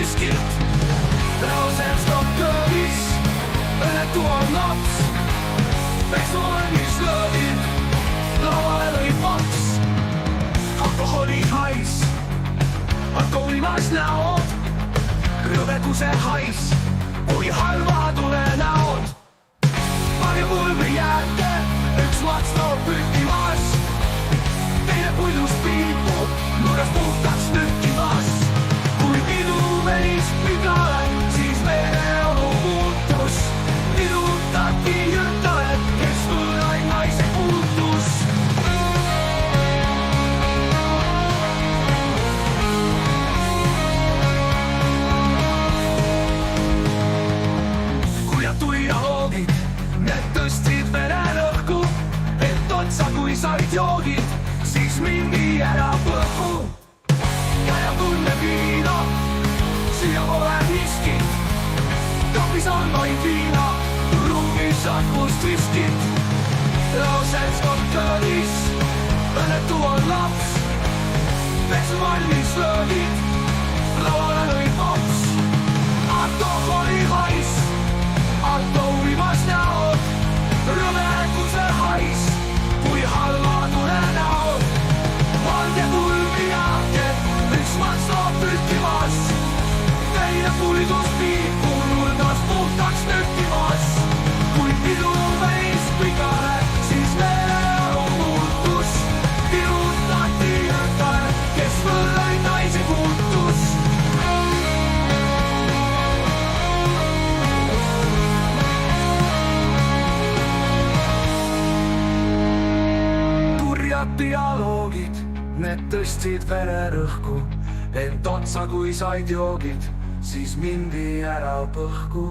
riskilt. Laulselskond kõvis, õnnetu on laps. Pesuvalmis lõõdid, lauale lõi paks. Alkoholi hais, alkoholimas näod. Rõveduse hais, kui halva tule näod. Marjapulmi jääte, üks lats toob püttimas. Teine puidust piipub, nurgas puhtaks nükkimas. Kui pidu venis pigale, siis meeleolu muutus. Pidutati jõtale, kes võõraid naise puutus. Kuljad tuialoogid, need tõstsid vererõhku, et otsa kui said joogid, siis mindi ära põhku. Käja tunne viina, siia pole miskit. Kapis on vaid viina, ruumis akust riskid. Laulselskond kõlis, õnnetu on laps. Pesuvalmis lõõdid, lauale lõi pops. Alkoholi hais, alkoholimas näod. Rõveduse hais, kui halva tule näod. Valge pulmi jääke, üks mats toob püttimas. Teine puidus piipu, nurgas puhtaks nükkimas. Kui pidu venis pigale, siis meeleolu muutus. Pidutati jõtale, kes võõraid naisi puutus. Dialoogid, need tõstsid vererõhku, ent otsa kui said joogid, siis mindi ära põhku.